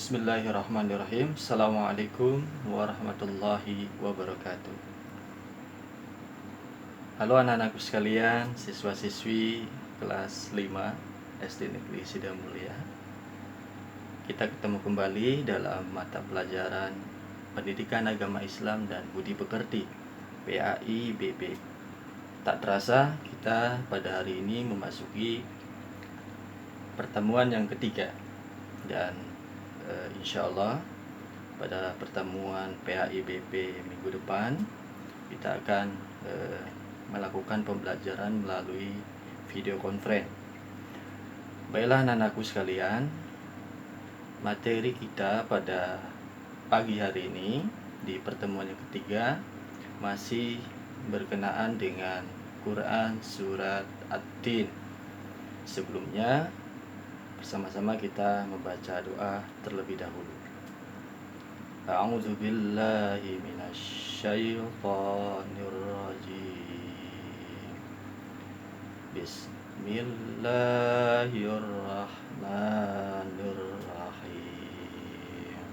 Bismillahirrahmanirrahim. Assalamualaikum warahmatullahi wabarakatuh. Halo anak-anakku sekalian, siswa-siswi kelas 5 SD Negeri Sidamulia. Kita ketemu kembali dalam mata pelajaran Pendidikan Agama Islam dan Budi Pekerti PAI BP. Tak terasa kita pada hari ini memasuki pertemuan yang ketiga, dan insya Allah pada pertemuan PAIBP minggu depan kita akan melakukan pembelajaran melalui video conference. Baiklah anak-anakku sekalian, materi kita pada pagi hari ini di pertemuan yang ketiga masih berkenaan dengan Quran Surat At-Tin. Sebelumnya bersama-sama kita membaca doa terlebih dahulu. A'udzu billahi minasyaitonir rajim. Bismillahirrahmanirrahim.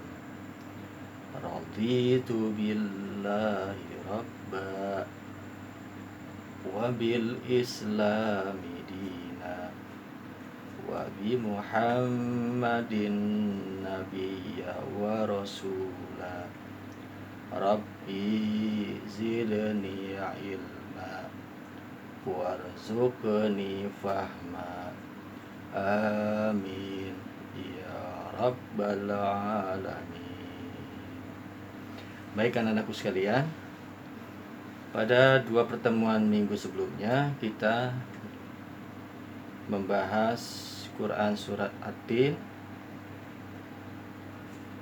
Raditu billahi rabba wa bil islami dina wa bi Muhammadin nabiyya wa rasula. Rabbi zidni ilma warzuqni fahma. Amin ya rabbal alamin. Baik anak-anakku sekalian, pada dua pertemuan minggu sebelumnya kita membahas Quran Surat At-Tin,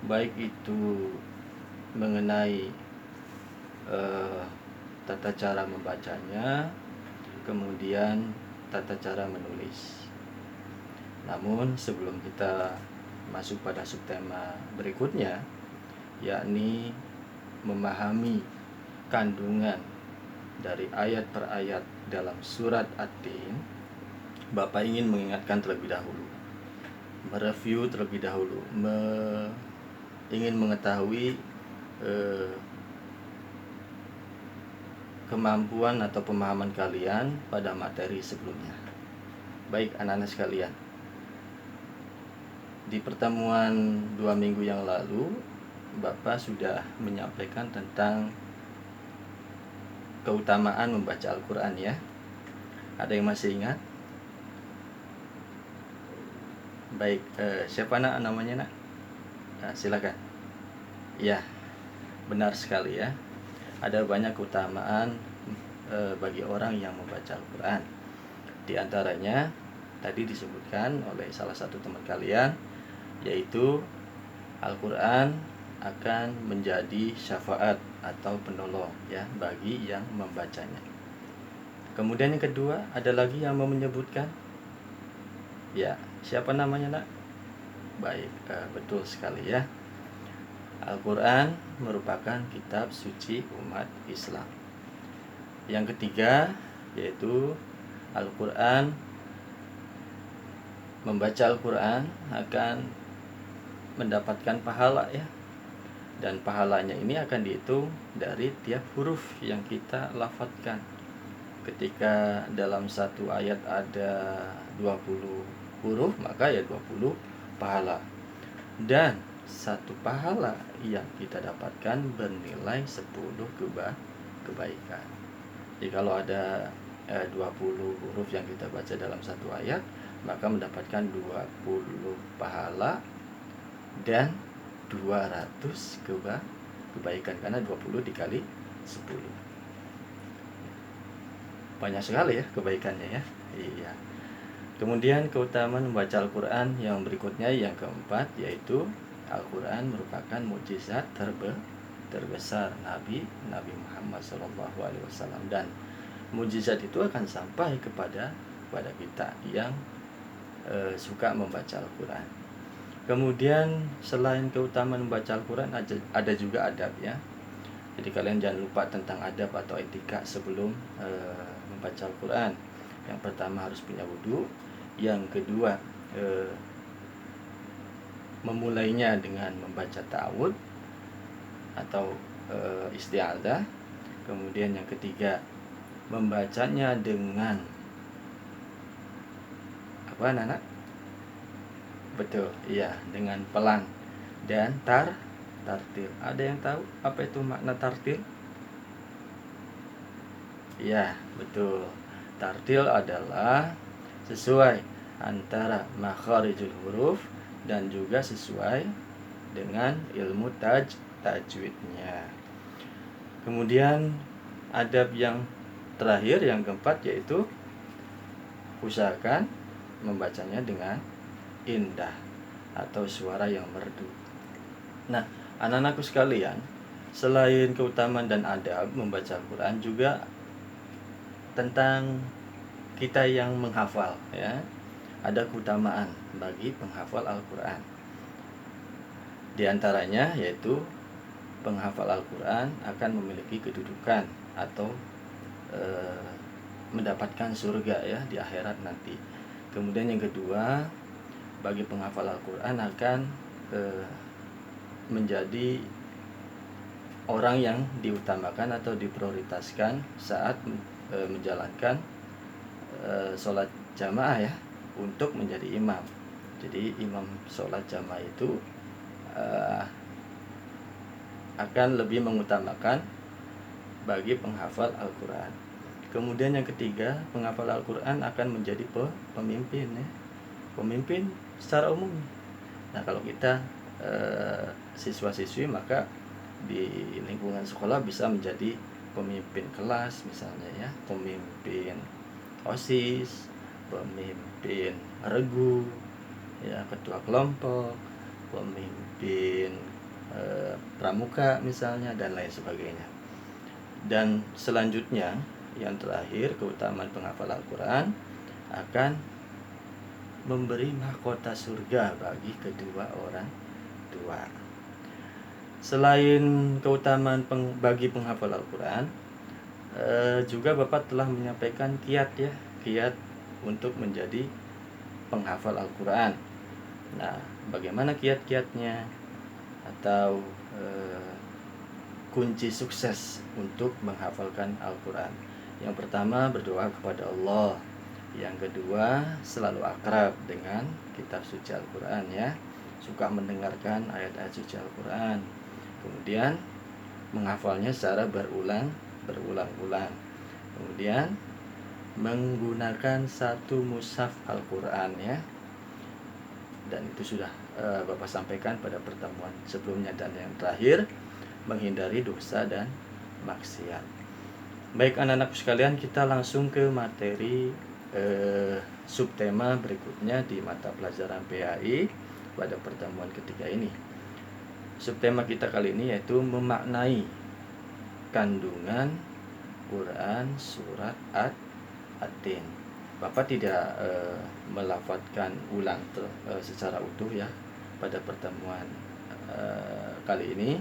baik itu mengenai tata cara membacanya, kemudian tata cara menulis. Namun sebelum kita masuk pada subtema berikutnya, yakni memahami kandungan dari ayat per ayat dalam surat At-Tin, Bapak ingin mengingatkan terlebih dahulu, mereview terlebih dahulu, ingin mengetahui kemampuan atau pemahaman kalian pada materi sebelumnya. Baik anak-anak sekalian, di pertemuan 2 minggu yang lalu Bapak sudah menyampaikan tentang keutamaan membaca Al-Quran ya. Ada yang masih ingat? Baik, siapa namanya nak? Silakan. Ya, benar sekali ya. Ada banyak keutamaan bagi orang yang membaca Al-Quran. Di antaranya tadi disebutkan oleh salah satu teman kalian, yaitu Al-Quran akan menjadi syafaat atau penolong ya bagi yang membacanya. Kemudian yang kedua, ada lagi yang mau menyebutkan? Ya, siapa namanya nak? Baik, betul sekali ya. Al-Quran merupakan kitab suci umat Islam. Yang ketiga, yaitu Al-Quran, membaca Al-Quran akan mendapatkan pahala ya. Dan pahalanya ini akan dihitung dari tiap huruf yang kita lafadzkan. Ketika dalam satu ayat ada 20 huruf, maka ya 20 pahala. Dan satu pahala yang kita dapatkan bernilai 10 kebaikan. Jadi kalau ada 20 huruf yang kita baca dalam satu ayat, maka mendapatkan 20 pahala dan 200 kebaikan, karena 20 dikali 10. Banyak sekali ya kebaikannya ya. Iya. Kemudian keutamaan membaca Al-Quran yang berikutnya, yang keempat, yaitu Al-Quran merupakan mukjizat terbesar Nabi Muhammad SAW, dan mukjizat itu akan sampai kepada kita yang suka membaca Al-Quran. Kemudian selain keutamaan membaca Al-Quran, ada juga adab ya. Jadi kalian jangan lupa tentang adab atau etika sebelum membaca Al-Quran. Yang pertama harus punya wudhu. Yang kedua memulainya dengan membaca ta'awud atau isti'adzah. Kemudian yang ketiga, membacanya dengan apa, anak? Betul, iya, dengan pelan dan tartil. Ada yang tahu apa itu makna tartil? Iya, betul. Tartil adalah sesuai antara makharijul huruf dan juga sesuai dengan ilmu tajwidnya. Kemudian adab yang terakhir, yang keempat, yaitu usahakan membacanya dengan indah atau suara yang merdu. Nah, anak-anakku sekalian, selain keutamaan dan adab membaca Al-Quran, juga tentang kita yang menghafal, ya, ada keutamaan bagi penghafal Al-Quran. Di antaranya yaitu penghafal Al-Quran akan memiliki kedudukan atau mendapatkan surga, ya, di akhirat nanti. Kemudian yang kedua, bagi penghafal Al-Quran akan menjadi orang yang diutamakan atau diprioritaskan saat menjalankan sholat jamaah, ya, untuk menjadi imam. Jadi imam sholat jamaah itu akan lebih mengutamakan bagi penghafal Al-Quran. Kemudian yang ketiga, penghafal Al-Quran akan menjadi pemimpin, ya, pemimpin secara umum. Nah, kalau kita siswa-siswi, maka di lingkungan sekolah bisa menjadi pemimpin kelas misalnya, ya, pemimpin OSIS, pemimpin regu, ya, ketua kelompok, pemimpin pramuka misalnya, dan lain sebagainya. Dan selanjutnya, yang terakhir, keutamaan penghafal Al-Quran akan memberi mahkota surga bagi kedua orang tua. Selain keutamaan bagi penghafal Al-Quran, juga Bapak telah menyampaikan kiat, ya, kiat untuk menjadi penghafal Al-Quran. Nah, bagaimana kiat-kiatnya atau kunci sukses untuk menghafalkan Al-Quran? Yang pertama, berdoa kepada Allah. Yang kedua, selalu akrab dengan kitab suci Al-Quran, ya, suka mendengarkan ayat-ayat suci Al-Quran. Kemudian menghafalnya secara berulang-ulang. Kemudian menggunakan satu mushaf Al-Quran, ya. Dan itu sudah Bapak sampaikan pada pertemuan sebelumnya. Dan yang terakhir, menghindari dosa dan maksiat. Baik anak-anakku sekalian, kita langsung ke materi subtema berikutnya di mata pelajaran PAI pada pertemuan ketiga ini. Subtema kita kali ini yaitu memaknai kandungan Quran surat At-Tin. Bapak tidak melafadzkan ulang secara utuh, ya, pada pertemuan kali ini,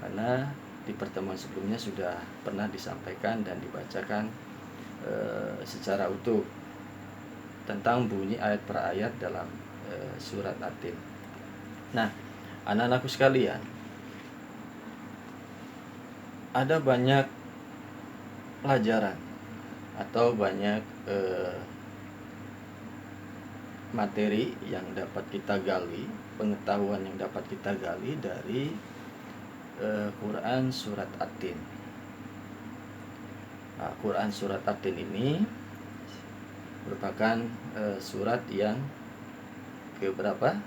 karena di pertemuan sebelumnya sudah pernah disampaikan dan dibacakan secara utuh tentang bunyi ayat per ayat dalam surat At-Tin. Nah, anak-anakku sekalian, ada banyak pelajaran atau banyak materi yang dapat kita gali, pengetahuan yang dapat kita gali dari Quran surat At-Tin. Nah, Quran surat At-Tin ini merupakan surat yang keberapa?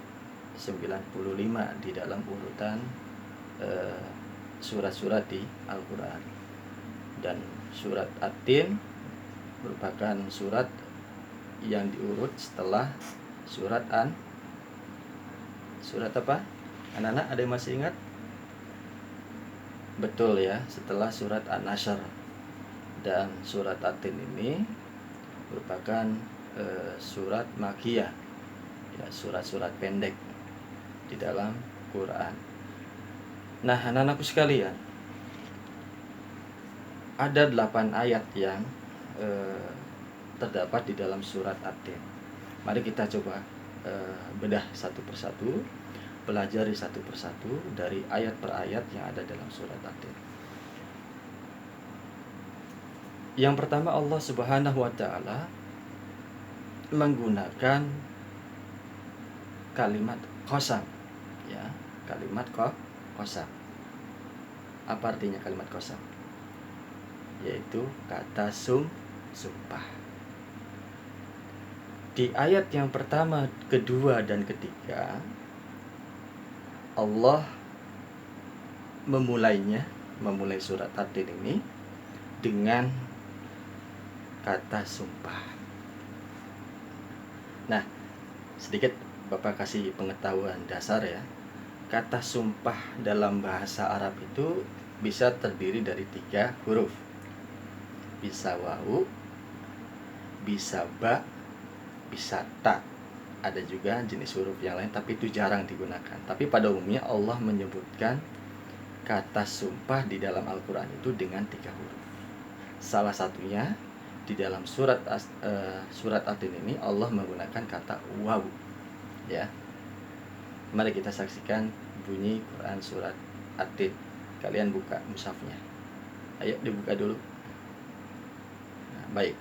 95 di dalam urutan surat-surat di Al-Quran. Dan surat At-Tin merupakan surat yang diurut setelah surat apa? Anak-anak ada yang masih ingat? Betul, ya, setelah surat An-Nasr. Dan surat At-Tin ini merupakan surat Makkiyah, ya, surat-surat pendek di dalam Quran. Nah, anak-anakku sekalian, ada 8 ayat yang terdapat di dalam surat At-Tin. Mari kita coba bedah satu persatu. pelajari satu persatu dari ayat per ayat yang ada dalam surat At-Tin. Yang pertama, Allah Subhanahu wa taala menggunakan kalimat qasam, ya, kalimat qasam. Apa artinya kalimat qasam? Yaitu kata sumpah. Di ayat yang pertama, kedua, dan ketiga, Allah memulai surat At-Tin ini dengan kata sumpah. Nah, sedikit Bapak kasih pengetahuan dasar ya. Kata sumpah dalam bahasa Arab itu bisa terdiri dari 3 huruf. Bisa wawu, bisa ba, bisa ta. Ada juga jenis huruf yang lain, tapi itu jarang digunakan. Tapi pada umumnya Allah menyebutkan kata sumpah di dalam Al-Quran itu dengan 3 huruf. Salah satunya di dalam surat At-Tin ini Allah menggunakan kata wawu, ya. Mari kita saksikan bunyi Quran surat At-Tin. Kalian buka mushafnya. Ayo dibuka dulu. Nah, baik.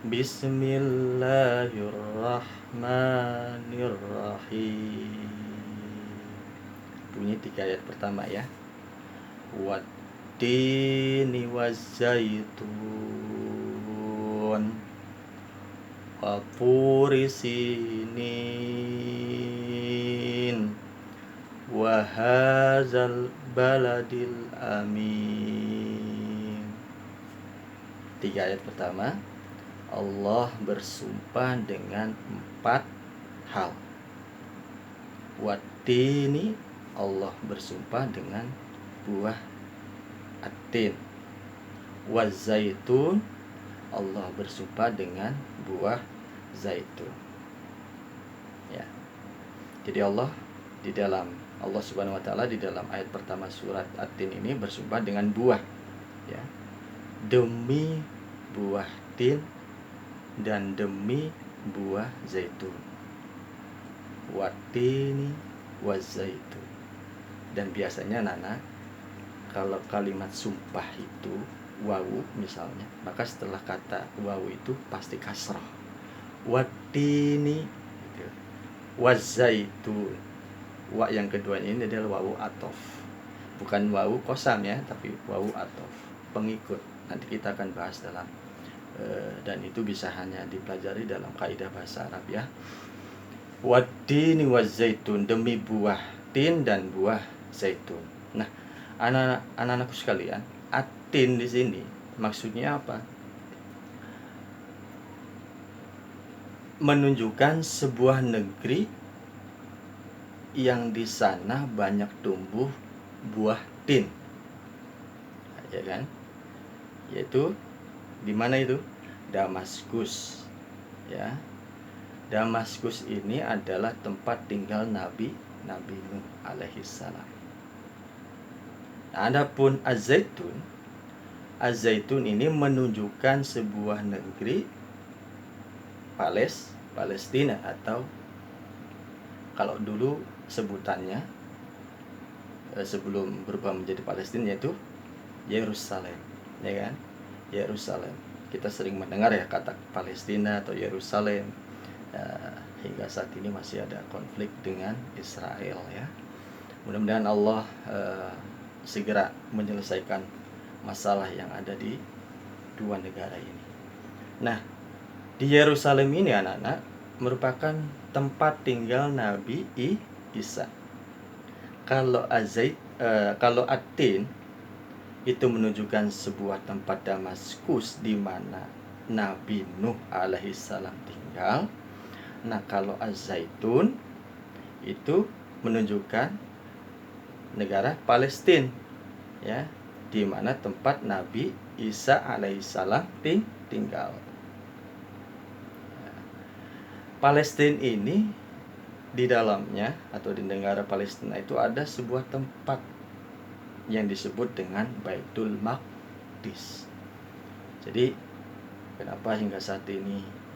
Bismillahirrahmanirrahim. Bunyi 3 ayat pertama ya. Wattini wazzaitun wa turi sinin wa hadzal baladil amin. 3 ayat pertama, Allah bersumpah dengan 4 hal. Wattini, Allah bersumpah dengan buah At-Tin. Wazzaitun, Allah bersumpah dengan buah zaitun. Ya. Jadi Allah Subhanahu wa taala di dalam ayat pertama surat At-Tin ini bersumpah dengan buah, ya. Demi buah tin dan demi buah zaitun. Wattini wazzaitun. Dan biasanya Nana, kalau kalimat sumpah itu wawu misalnya, maka setelah kata wawu itu pasti kasrah. Wattini gitu. Wazzaitun. Wa yang kedua ini adalah wawu atof. Bukan wawu qasam ya, tapi wawu atof, pengikut. Nanti kita akan bahas dalam dan itu bisa hanya dipelajari dalam kaidah bahasa Arab ya. Wattini wazzaitun, demi buah tin dan buah zaitun. Nah, anak-anakku sekalian, At-Tin di sini maksudnya apa? Menunjukkan sebuah negeri yang di sana banyak tumbuh buah tin, ya kan? Yaitu di mana itu? Damaskus, ya. Damaskus ini adalah tempat tinggal Nabi Nuh alaihissalam. Adapun Az-Zaitun ini menunjukkan sebuah negeri Palestina, atau kalau dulu sebutannya sebelum berubah menjadi Palestina yaitu Yerusalem, ya kan? Yerusalem. Kita sering mendengar ya kata Palestina atau Yerusalem. Hingga saat ini masih ada konflik dengan Israel ya. Mudah-mudahan Allah segera menyelesaikan masalah yang ada di dua negara ini. Nah, di Yerusalem ini anak-anak merupakan tempat tinggal Nabi Isa. Kalau At-Tin itu menunjukkan sebuah tempat Damaskus di mana Nabi Nuh alaihissalam tinggal. Nah, kalau Az-Zaitun itu menunjukkan negara Palestina, ya, di mana tempat Nabi Isa alaihissalam tinggal. Palestina ini di dalamnya atau di negara Palestina itu ada sebuah tempat yang disebut dengan Baitul Maqdis. Jadi kenapa hingga saat ini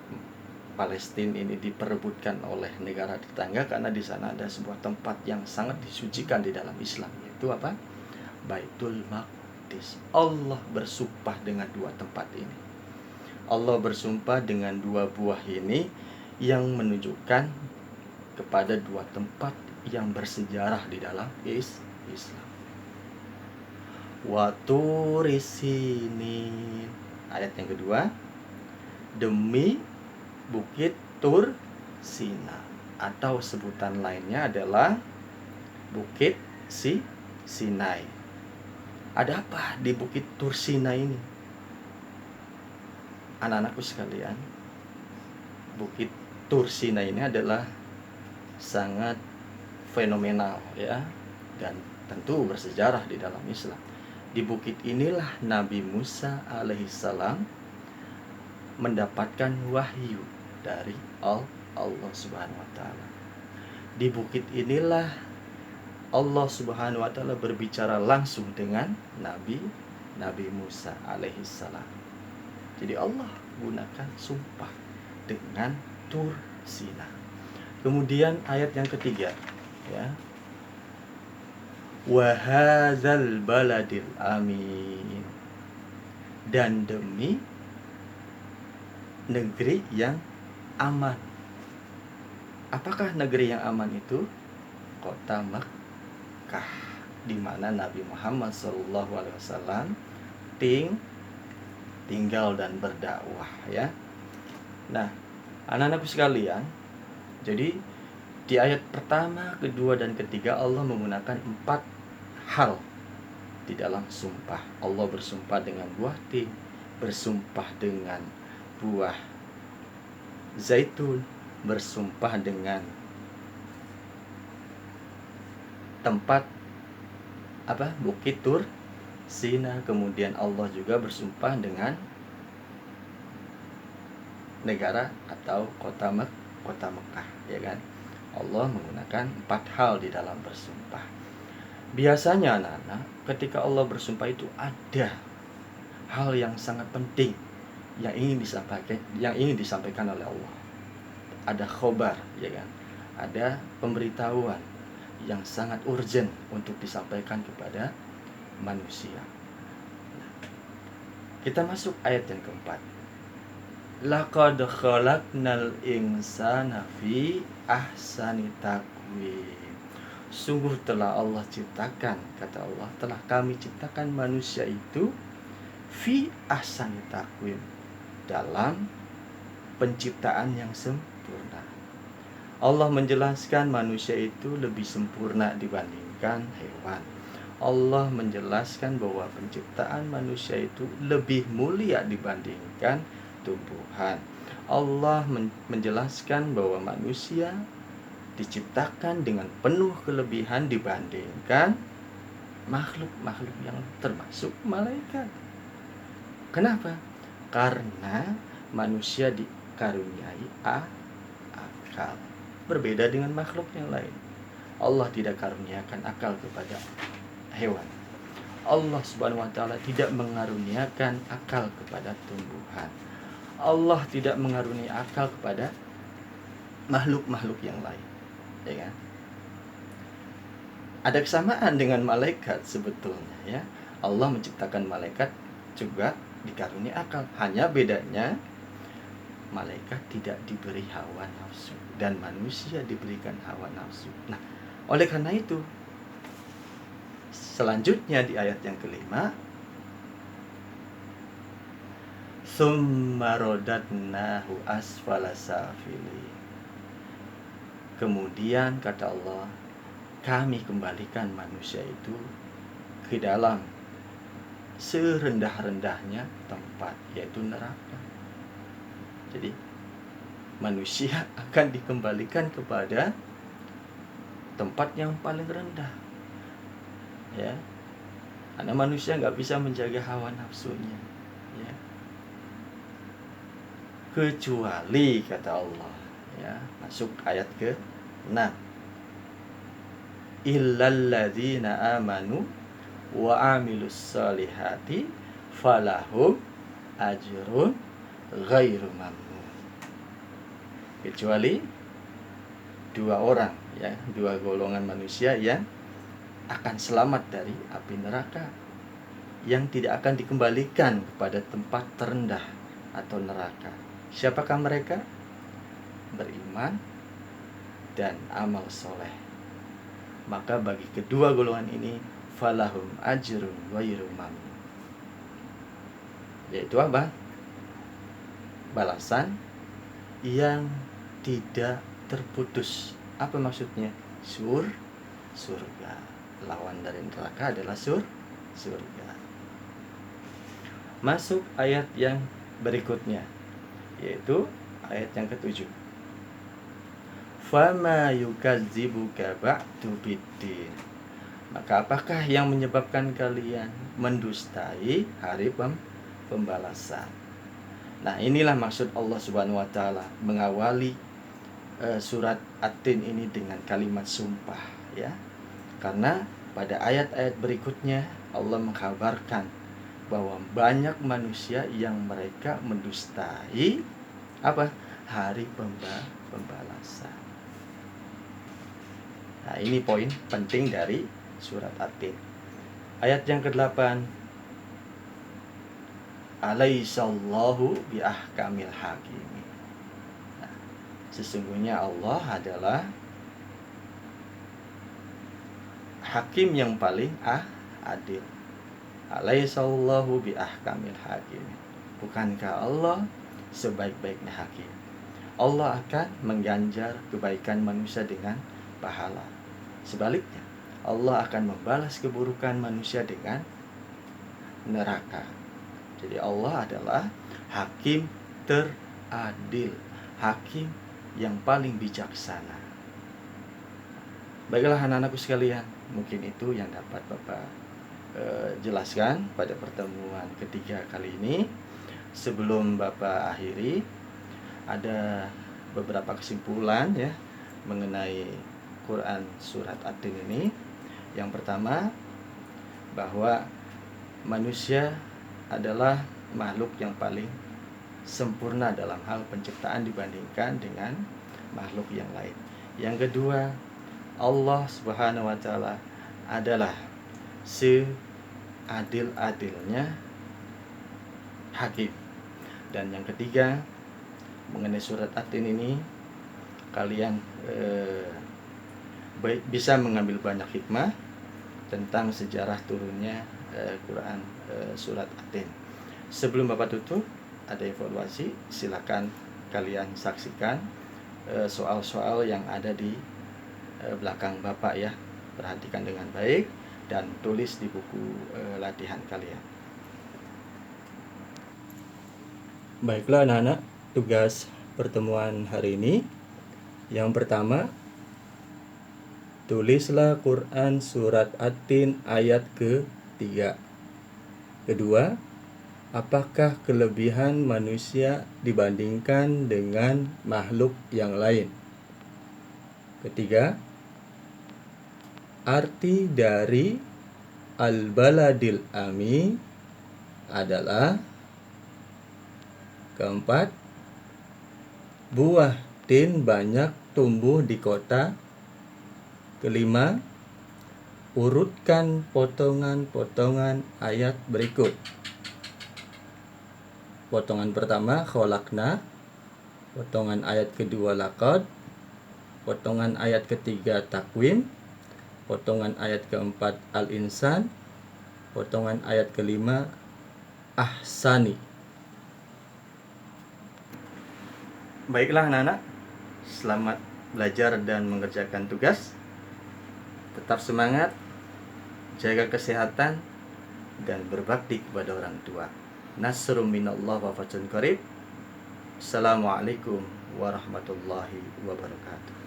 Palestina ini diperebutkan oleh negara tetangga karena di sana ada sebuah tempat yang sangat disucikan di dalam Islam, yaitu apa? Baitul Maqdis. Allah bersumpah dengan dua tempat ini. Allah bersumpah dengan dua buah ini yang menunjukkan kepada dua tempat yang bersejarah di dalam Islam. Wa Turi Sinin. Ayat yang kedua, demi Bukit Tur Sina, atau sebutan lainnya adalah Bukit Sinai. Ada apa di Bukit Tur Sina ini? Anak-anakku sekalian, Bukit Tur Sina ini adalah sangat fenomenal ya, dan tentu bersejarah di dalam Islam. Di bukit inilah Nabi Musa alaihissalam mendapatkan wahyu dari Allah Subhanahu wa taala. Di bukit inilah Allah Subhanahu wa taala berbicara langsung dengan Nabi Musa alaihissalam. Jadi Allah gunakan sumpah dengan Tur Sina. Kemudian ayat yang ketiga, ya. Wa hadzal baladil amin. Dan demi negeri yang aman. Apakah negeri yang aman itu? Kota Mekkah, di mana Nabi Muhammad SAW tinggal dan berdakwah ya. Nah, anak-anakku sekalian, jadi di ayat pertama, kedua, dan ketiga Allah menggunakan 4 hal di dalam sumpah. Allah bersumpah dengan buah tin, bersumpah dengan buah zaitun, bersumpah dengan tempat Bukit Tur Sina. Kemudian Allah juga bersumpah dengan negara atau kota Mekah, ya kan? Allah menggunakan 4 hal di dalam bersumpah. Biasanya anak-anak, ketika Allah bersumpah itu ada hal yang sangat penting yang ingin disampaikan oleh Allah. Ada khobar, ya kan? Ada pemberitahuan yang sangat urgent untuk disampaikan kepada manusia. Kita masuk ayat yang keempat. Laqad khalaqnal insana fi ahsani taqwim. Sungguh telah Allah ciptakan, kata Allah, telah kami ciptakan manusia itu fi ahsani taqwim, dalam penciptaan yang sempurna. Allah menjelaskan manusia itu lebih sempurna dibandingkan hewan. Allah menjelaskan bahwa penciptaan manusia itu lebih mulia dibandingkan tumbuhan. Allah menjelaskan bahwa manusia diciptakan dengan penuh kelebihan dibandingkan makhluk-makhluk yang termasuk malaikat. Kenapa? Karena manusia dikaruniai akal, berbeda dengan makhluk yang lain. Allah tidak karuniakan akal kepada hewan. Allah Subhanahu wa taala tidak mengaruniakan akal kepada tumbuhan. Allah tidak mengaruniakan akal kepada makhluk-makhluk yang lain, ya kan? Ada kesamaan dengan malaikat sebetulnya, ya. Allah menciptakan malaikat juga dikaruniai akal. Hanya bedanya malaikat tidak diberi hawa nafsu dan manusia diberikan hawa nafsu. Nah, oleh karena itu selanjutnya di ayat yang kelima, summa radadnahu asfala safilin. Kemudian kata Allah, kami kembalikan manusia itu ke dalam serendah-rendahnya tempat, yaitu neraka. Jadi manusia akan dikembalikan kepada tempat yang paling rendah, ya. Karena manusia nggak bisa menjaga hawa nafsunya, ya. Kecuali kata Allah, ya, masuk ayat ke-6, illalladzina amanu wa amilus solihati falahum ajrun ghairu mamnun. kecuali dua orang, ya, dua golongan manusia yang akan selamat dari api neraka, yang tidak akan dikembalikan kepada tempat terendah atau neraka. Siapakah mereka? Beriman dan amal soleh. Maka bagi kedua golongan ini falahum ajrun ghairu mamnun, yaitu apa? Balasan yang tidak terputus. Apa maksudnya? Surga. Lawan dari neraka adalah surga. Masuk ayat yang berikutnya, yaitu ayat yang ke-7. Fama yukadzibuka ba'du biddin. Maka apakah yang menyebabkan kalian mendustai hari pembalasan? Nah, inilah maksud Allah Subhanahu wa taala mengawali surat At-Tin ini dengan kalimat sumpah, ya. Karena pada ayat-ayat berikutnya Allah mengkabarkan bahwa banyak manusia yang mereka mendustai apa? Hari pembalasan. Nah, ini poin penting dari surat At-Tin. Ayat yang ke-8. Alaihissallahu biahkamil hakimin. Nah, sesungguhnya Allah adalah hakim yang paling adil. Alaihissallahu biahkamil hakimin. Bukankah Allah sebaik-baiknya hakim? Allah akan mengganjar kebaikan manusia dengan pahala. Sebaliknya, Allah akan membalas keburukan manusia dengan neraka. Jadi Allah adalah hakim teradil, hakim yang paling bijaksana. Baiklah anak-anakku sekalian, mungkin itu yang dapat Bapak jelaskan pada pertemuan ketiga kali ini. Sebelum Bapak akhiri, ada beberapa kesimpulan, ya, mengenai Quran surat At-Tin ini. Yang pertama, bahwa manusia adalah makhluk yang paling sempurna dalam hal penciptaan dibandingkan dengan makhluk yang lain. Yang kedua, Allah Subhanahu wa taala adalah seadil-adilnya hakim. Dan yang ketiga, mengenai surat At-Tin ini, kalian bisa mengambil banyak hikmah tentang sejarah turunnya Quran surat At-Tin. Sebelum Bapak tutup, ada evaluasi, silakan kalian saksikan soal-soal yang ada di belakang Bapak, ya. Perhatikan dengan baik dan tulis di buku latihan kalian. Baiklah anak-anak, tugas pertemuan hari ini. Yang pertama, tulislah Quran surat At-Tin ayat ke-3. Kedua, apakah kelebihan manusia dibandingkan dengan makhluk yang lain? Ketiga, arti dari al-baladil ami adalah. Keempat, buah tin banyak tumbuh di kota. Kelima, urutkan potongan-potongan ayat berikut. Potongan pertama kholakna, potongan ayat kedua laqad, potongan ayat ketiga takwim, potongan ayat keempat al-insan, potongan ayat kelima ahsani. Baiklah anak-anak, selamat belajar dan mengerjakan tugas. Tetap semangat, jaga kesehatan, dan berbakti kepada orang tua. Nasrum minallah wa fathun qarib. Assalamualaikum warahmatullahi wabarakatuh.